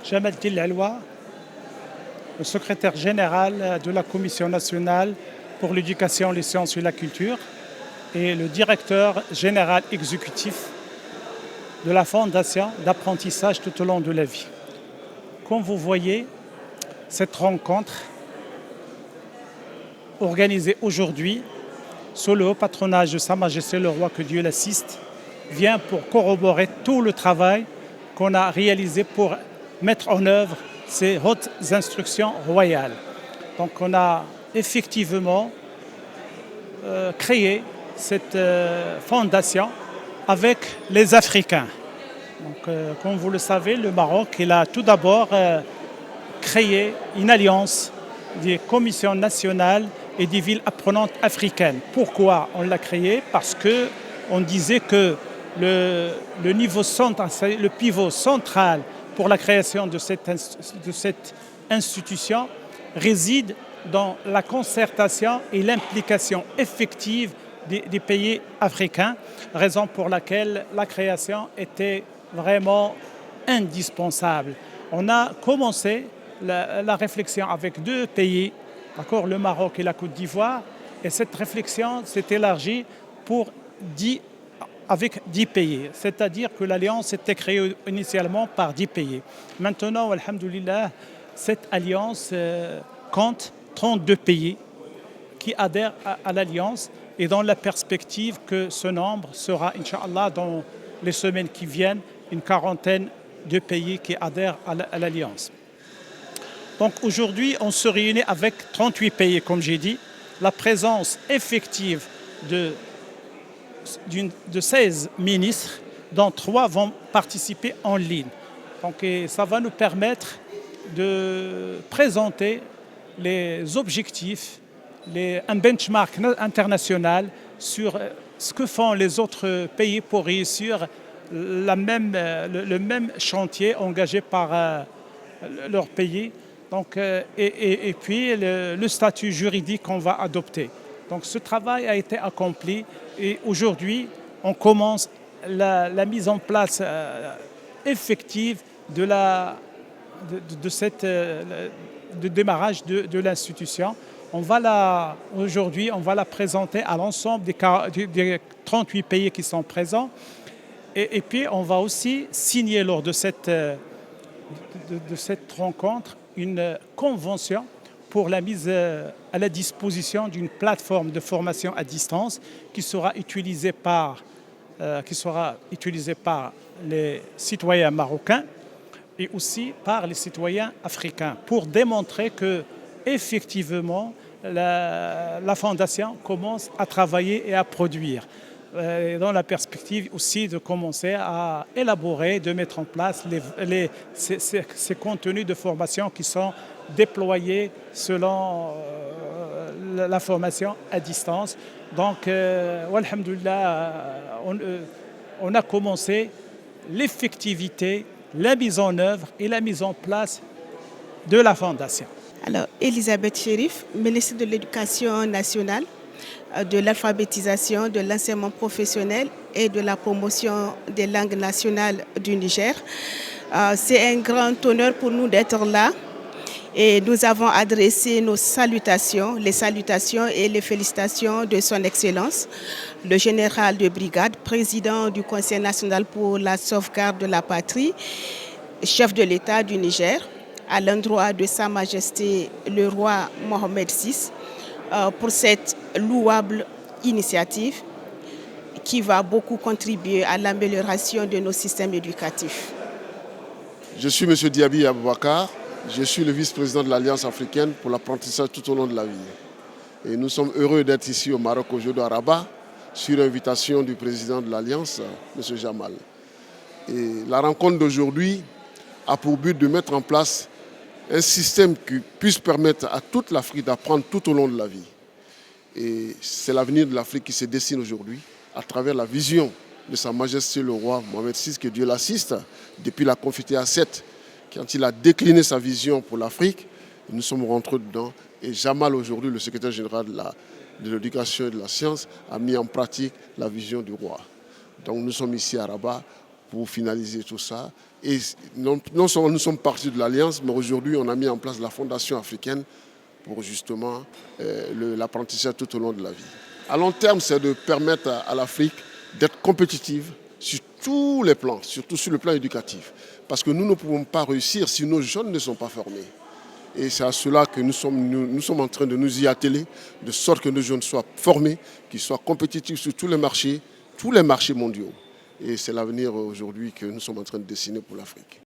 Jamal Dil-Alwa, le secrétaire général de la Commission nationale pour l'éducation, les sciences et la culture et le directeur général exécutif de la Fondation d'apprentissage tout au long de la vie. Comme vous voyez, cette rencontre organisée aujourd'hui sous le haut patronage de Sa Majesté le Roi, que Dieu l'assiste, vient pour corroborer tout le travail qu'on a réalisé pour mettre en œuvre ces hautes instructions royales. Donc on a effectivement créé cette fondation avec les Africains. Donc, comme vous le savez, le Maroc il a tout d'abord créé une alliance des commissions nationales et des villes apprenantes africaines. Pourquoi on l'a créé? Parce qu'on disait que le niveau central, le pivot central pour la création de cette institution réside dans la concertation et l'implication effective des pays africains, raison pour laquelle la création était vraiment indispensable. On a commencé la réflexion avec deux pays, d'accord, le Maroc et la Côte d'Ivoire, et cette réflexion s'est élargie avec 10 pays, c'est-à-dire que l'alliance était créée initialement par 10 pays. Maintenant, alhamdoulilah, cette alliance compte 32 pays qui adhèrent à l'alliance et dans la perspective que ce nombre sera, Inch'Allah, dans les semaines qui viennent, une quarantaine de pays qui adhèrent à l'alliance. Donc aujourd'hui, on se réunit avec 38 pays, comme j'ai dit. La présence effective de 16 ministres, dont 3 vont participer en ligne. Donc ça va nous permettre de présenter les objectifs, un benchmark international sur ce que font les autres pays pour réussir le même chantier engagé par leur pays. Donc, et puis le statut juridique qu'on va adopter. Donc ce travail a été accompli et aujourd'hui on commence la mise en place effective de démarrage de l'institution. Aujourd'hui, on va la présenter à l'ensemble des 38 pays qui sont présents. Et puis, on va aussi signer lors de cette rencontre une convention pour la mise à la disposition d'une plateforme de formation à distance qui sera utilisée par les citoyens marocains et aussi par les citoyens africains pour démontrer que effectivement la Fondation commence à travailler et à produire dans la perspective aussi de commencer à élaborer, de mettre en place ces contenus de formation qui sont déployés selon la formation à distance. Donc, alhamdoulilah, on a commencé l'effectivité, la mise en œuvre et la mise en place de la Fondation. Alors, Elisabeth Chérif, ministre de l'Éducation nationale, de l'alphabétisation, de l'enseignement professionnel et de la promotion des langues nationales du Niger. C'est un grand honneur pour nous d'être là et nous avons adressé nos salutations, les salutations et les félicitations de son Excellence, le général de brigade, président du Conseil national pour la sauvegarde de la patrie, chef de l'État du Niger, à l'endroit de Sa Majesté le Roi Mohamed VI, pour cette louable initiative qui va beaucoup contribuer à l'amélioration de nos systèmes éducatifs. Je suis M. Diaby Aboubakar, je suis le vice-président de l'Alliance africaine pour l'apprentissage tout au long de la vie. Et nous sommes heureux d'être ici au Maroc aujourd'hui à Rabat, sur invitation du président de l'Alliance, M. Jamal. Et la rencontre d'aujourd'hui a pour but de mettre en place un système qui puisse permettre à toute l'Afrique d'apprendre tout au long de la vie. Et c'est l'avenir de l'Afrique qui se dessine aujourd'hui à travers la vision de Sa Majesté le Roi Mohamed VI, que Dieu l'assiste, depuis la Confité 7, quand il a décliné sa vision pour l'Afrique, nous sommes rentrés dedans. Et Jamal, aujourd'hui, le secrétaire général de l'éducation et de la science, a mis en pratique la vision du roi. Donc nous sommes ici à Rabat pour finaliser tout ça Et non seulement nous sommes partis de l'Alliance, mais aujourd'hui on a mis en place la Fondation africaine pour justement l'apprentissage tout au long de la vie. À long terme, c'est de permettre à l'Afrique d'être compétitive sur tous les plans, surtout sur le plan éducatif. Parce que nous ne pouvons pas réussir si nos jeunes ne sont pas formés. Et c'est à cela que nous sommes en train de nous y atteler, de sorte que nos jeunes soient formés, qu'ils soient compétitifs sur tous les marchés mondiaux. Et c'est l'avenir aujourd'hui que nous sommes en train de dessiner pour l'Afrique.